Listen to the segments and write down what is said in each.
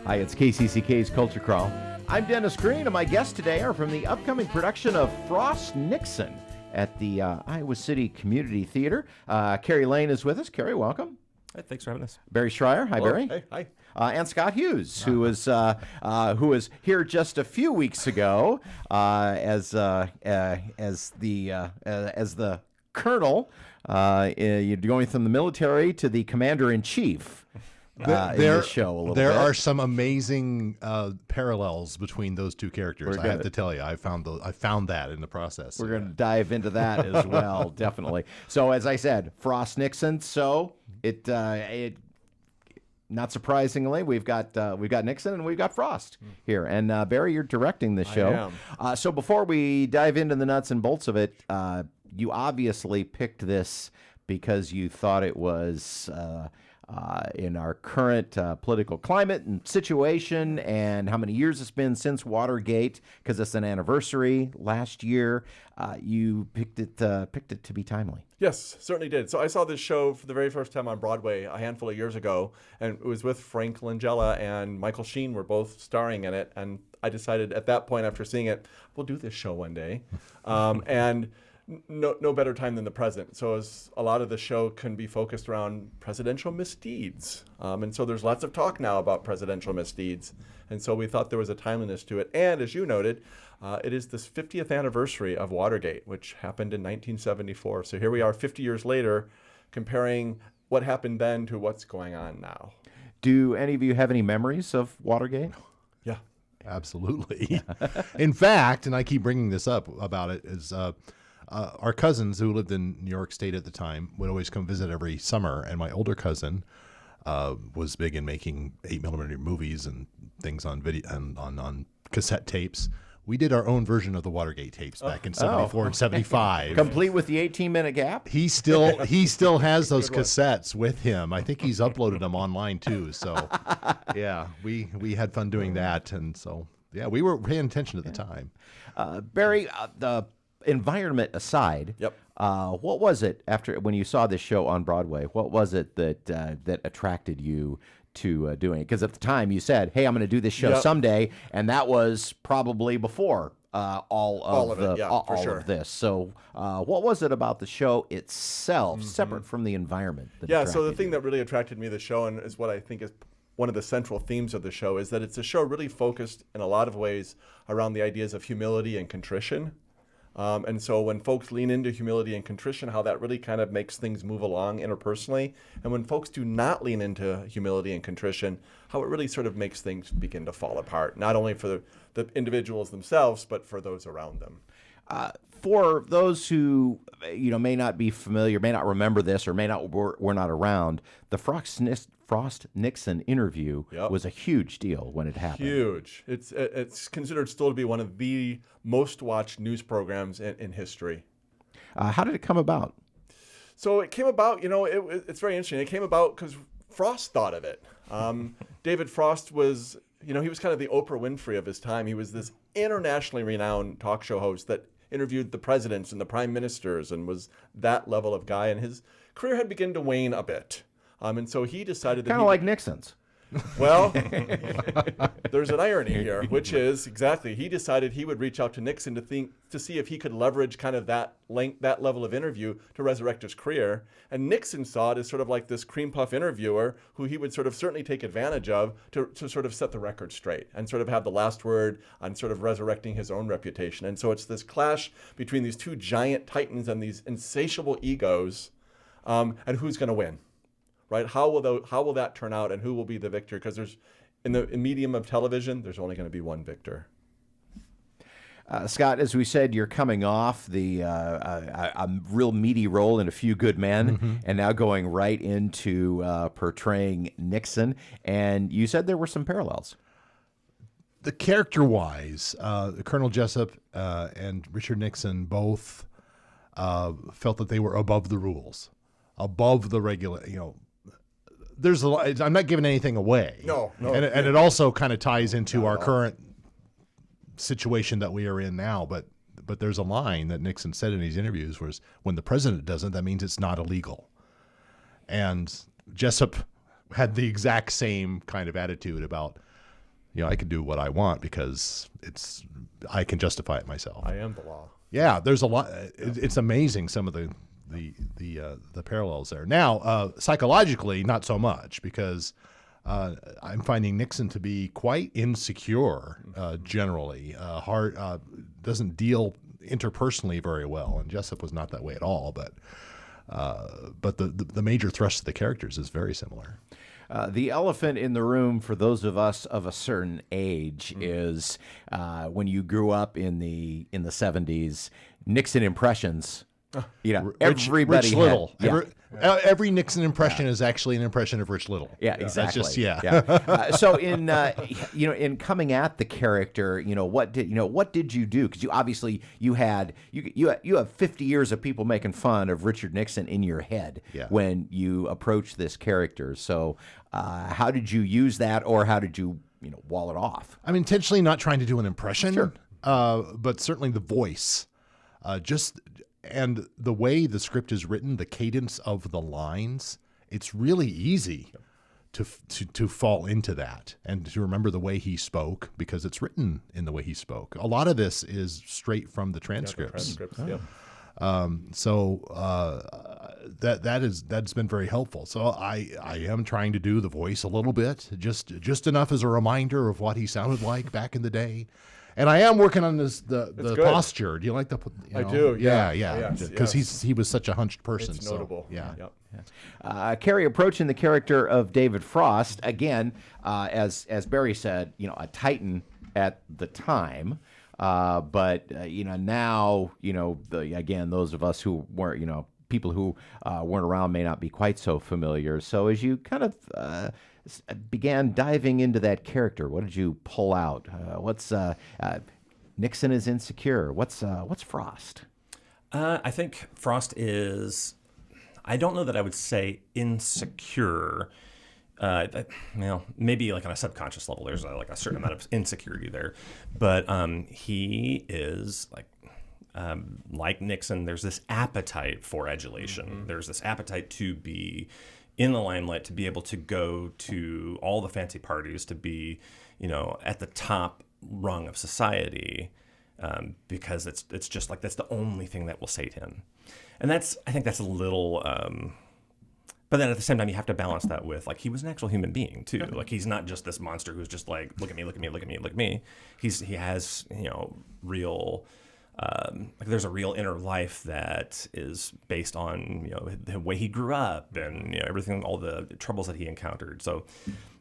Hi, it's KCCK's Culture Crawl. I'm Dennis Green, and my guests today are from the upcoming production of Frost Nixon at the Iowa City Community Theater. Kehry Lane is with us. Kehry, welcome. Hey, thanks for having us. Barry Schreier. Hi, Hello. Barry. Hey, hi. And Scot Hughes, who was here just a few weeks ago as the colonel. You're going from the military to the commander-in-chief. In this show a little bit. There are some amazing parallels between those two characters. I have to tell you, I found that in the process. We're going to dive into that as well, definitely. So, as I said, Frost Nixon. So it not surprisingly, we've got Nixon and we've got Frost here. And Barry, you're directing the show. I am. So before we dive into the nuts and bolts of it, you obviously picked this because you thought it was. In our current political climate and situation, and how many years it's been since Watergate, because it's an anniversary last year, you picked it to be timely. Yes, certainly did. So I saw this show for the very first time on Broadway a handful of years ago, and it was with Frank Langella and Michael Sheen were both starring in it, and I decided at that point after seeing it, we'll do this show one day. And no better time than the present. So as a lot of the show can be focused around presidential misdeeds. And so there's lots of talk now about presidential misdeeds. And so we thought there was a timeliness to it. And as you noted, it is this 50th anniversary of Watergate, which happened in 1974. So here we are 50 years later, comparing what happened then to what's going on now. Do any of you have any memories of Watergate? Yeah. Absolutely. In fact, and I keep bringing this up about it, is our cousins who lived in New York State at the time would always come visit every summer, and my older cousin was big in making 8mm movies and things on video and on cassette tapes. We did our own version of the Watergate tapes back in 74 and 75. Complete with the 18-minute gap? He still has those cassettes with him. I think he's uploaded them online too. So yeah, we had fun doing that, and so yeah, we were paying attention at the time. Barry, the environment aside, what was it when you saw this show on Broadway? What was it that attracted you to doing it? Because at the time you said, "Hey, I'm going to do this show someday," and that was probably before all of this. So, what was it about the show itself, separate from the environment? So the thing that really attracted me to the show, and is what I think is one of the central themes of the show, is that it's a show really focused in a lot of ways around the ideas of humility and contrition. And so when folks lean into humility and contrition, how that really kind of makes things move along interpersonally. And when folks do not lean into humility and contrition, how it really sort of makes things begin to fall apart, not only for the individuals themselves, but for those around them. For those who may not be familiar, may not remember this, or were not around, the Frost Nixon interview was a huge deal when it happened. Huge. It's considered still to be one of the most watched news programs in history. How did it come about? So it came about, it's very interesting. It came about because Frost thought of it. David Frost was, he was kind of the Oprah Winfrey of his time. He was this internationally renowned talk show host that interviewed the presidents and the prime ministers and was that level of guy. And his career had begun to wane a bit. And so he decided that kind of like Nixon's. Well, there's an irony here, which is he decided he would reach out to Nixon to see if he could leverage kind of that level of interview to resurrect his career. And Nixon saw it as sort of like this cream puff interviewer who he would sort of certainly take advantage of to sort of set the record straight and sort of have the last word on sort of resurrecting his own reputation. And so it's this clash between these two giant titans and these insatiable egos, and who's going to win. Right? How will that turn out, and who will be the victor? Because in the medium of television, there's only going to be one victor. Scot, as we said, you're coming off a real meaty role in A Few Good Men, and now going right into portraying Nixon. And you said there were some parallels. The character-wise, Colonel Jessup and Richard Nixon both felt that they were above the rules, above the regular, There's a lot. I'm not giving anything away. No. And it also kind of ties into our current situation that we are in now. But there's a line that Nixon said in these interviews was, when the president doesn't, that means it's not illegal. And Jessup had the exact same kind of attitude about I could do what I want because I can justify it myself. I am the law. Yeah, there's a lot. It's amazing some of the parallels there. Now, psychologically, not so much because I'm finding Nixon to be quite insecure generally. Doesn't deal interpersonally very well, and Jessup was not that way at all. But the major thrust of the characters is very similar. The elephant in the room for those of us of a certain age is when you grew up in the 70s, Nixon impressions. Everybody Rich Little. had, Every Nixon impression is actually an impression of Rich Little. Yeah, exactly. That's just, So in in coming at the character, what did you do? Because you obviously you have 50 years of people making fun of Richard Nixon in your head when you approach this character. So how did you use that, or how did you wall it off? I'm intentionally not trying to do an impression, Sure. But certainly the voice, and the way the script is written, the cadence of the lines, it's really easy to fall into that and to remember the way he spoke because it's written in the way he spoke. A lot of this is straight from the transcripts. That's been very helpful. So I am trying to do the voice a little bit, just enough as a reminder of what he sounded like back in the day. And I am working on the posture. Do you like the? I do. Yeah. Because he was such a hunched person. It's notable. Yeah. Kehry, approaching the character of David Frost again, as Barry said, a titan at the time, but now again, those of us who weren't people who weren't around may not be quite so familiar. So as you kind of began diving into that character, what did you pull out? What's Nixon is insecure. What's Frost? I think Frost is. I don't know that I would say insecure. Maybe like on a subconscious level, there's like a certain amount of insecurity there, but he is like Nixon. There's this appetite for adulation. Mm-hmm. There's this appetite to be in the limelight, to be able to go to all the fancy parties, to be, at the top rung of society, because it's just like that's the only thing that will sate him, and I think that's a little. But then at the same time, you have to balance that with he was an actual human being too. Like he's not just this monster who's just like look at me, look at me, look at me, look at me. He has real. There's a real inner life that is based on the way he grew up and everything, all the troubles that he encountered. So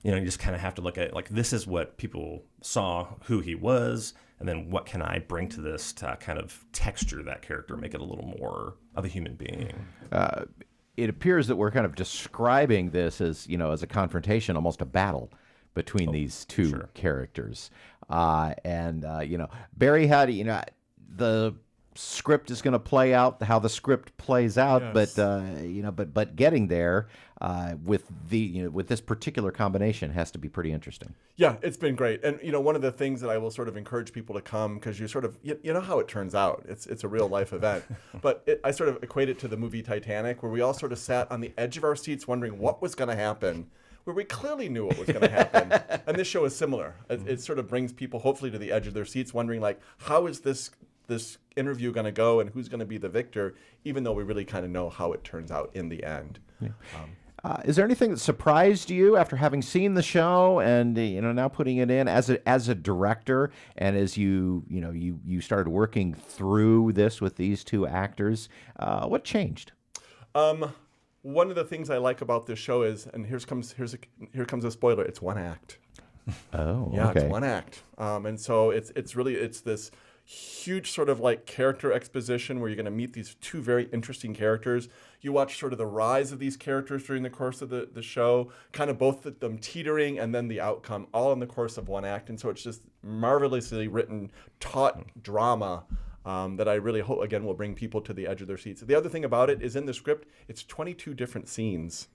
you just kind of have to look at this is what people saw who he was, and then what can I bring to this to kind of texture that character, make it a little more of a human being. It appears that we're kind of describing this as as a confrontation, almost a battle between these two characters. Barry, how do the script is going to play out how the script plays out, yes. but getting there with this particular combination has to be pretty interesting. Yeah, it's been great, and one of the things that I will sort of encourage people to come, because you sort of you know how it turns out. It's a real life event, but I sort of equate it to the movie Titanic, where we all sort of sat on the edge of our seats wondering what was going to happen, where we clearly knew what was going to happen. And this show is similar. It sort of brings people hopefully to the edge of their seats, wondering how is this interview going to go and who's going to be the victor, even though we really kind of know how it turns out in the end. Yeah. Is there anything that surprised you after having seen the show and now putting it in as a director, and as you started working through this with these two actors? What changed? One of the things I like about this show is, and here comes a spoiler, it's one act. Oh, yeah, okay. It's one act, and so it's this huge sort of character exposition where you're going to meet these two very interesting characters. You watch sort of the rise of these characters during the course of the show, kind of both of them teetering and then the outcome, all in the course of one act. And so it's just marvelously written, taut drama that I really hope, again, will bring people to the edge of their seats. The other thing about it is in the script, it's 22 different scenes.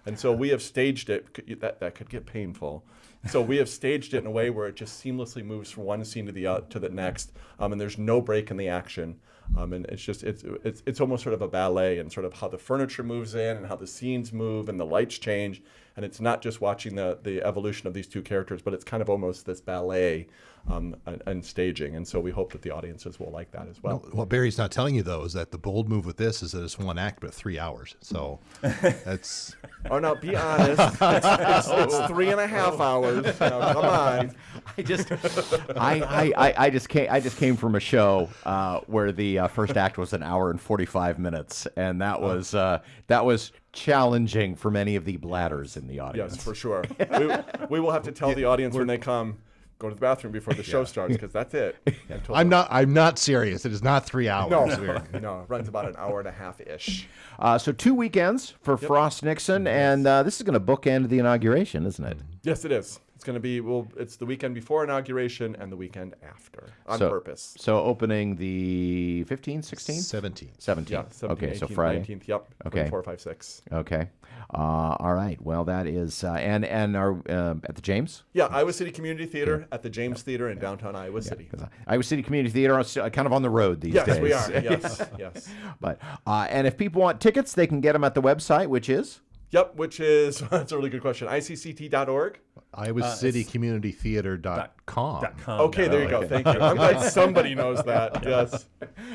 And so we have staged it. That could get painful. So we have staged it in a way where it just seamlessly moves from one scene to the next, and there's no break in the action. And it's almost sort of a ballet, and sort of how the furniture moves in and how the scenes move and the lights change. and it's not just watching the evolution of these two characters, but it's kind of almost this ballet and staging. And so we hope that the audiences will like that as well. What Barry's not telling you, though, is that the bold move with this is that it's one act, but 3 hours. So that's... Oh, no, be honest. It's 3.5 hours. Now, come on. I just came from a show where the first act was an hour and 45 minutes, and that was challenging for many of the bladders in the audience. Yes, for sure. We will have to tell the audience when they come, go to the bathroom before the show starts, because that's it. I'm not serious. It is not 3 hours. No, it runs about an hour and a half-ish. So 2 weekends for Frost Nixon, and this is going to bookend the inauguration, isn't it? Yes, it is. It's going to be, it's the weekend before inauguration and the weekend after, on purpose. So opening the 15th, 16th? 17th. Yeah, 17th, Okay, 18th, so Friday. 19th, yep. Okay. 4, 5, 6. Okay. All right. Well, that is, and are at the James? Yeah, Iowa City Community Theater at the James Theater in downtown Iowa City. Iowa City Community Theater is kind of on the road these days. Yes, we are. Yes. But and if people want tickets, they can get them at the website, which is? Yep, which is, that's a really good question, icct.org. IowaCityCommunityTheater.com. Okay, there you go. Thank you. I'm glad somebody knows that. Yes.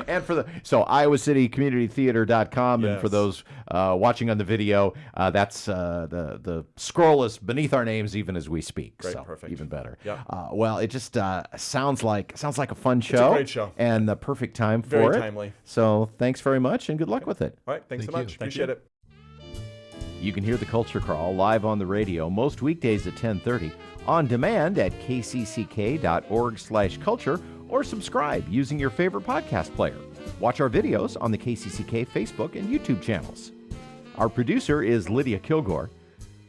And so IowaCityCommunityTheater.com, and for those watching on the video, that's the scroll is beneath our names even as we speak. Great, so perfect. Even better. Yeah. Well, it just sounds like a fun show. It's a great show. And the perfect time for Very it. timely. So thanks very much, and good luck with it. All right, thanks so much. Appreciate it. You can hear the Culture Crawl live on the radio most weekdays at 10:30, on demand at kcck.org/culture, or subscribe using your favorite podcast player. Watch our videos on the KCCK Facebook and YouTube channels. Our producer is Lydia Kilgore.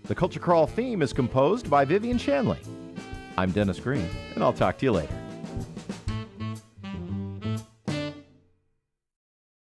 The Culture Crawl theme is composed by Vivian Shanley. I'm Dennis Green, and I'll talk to you later.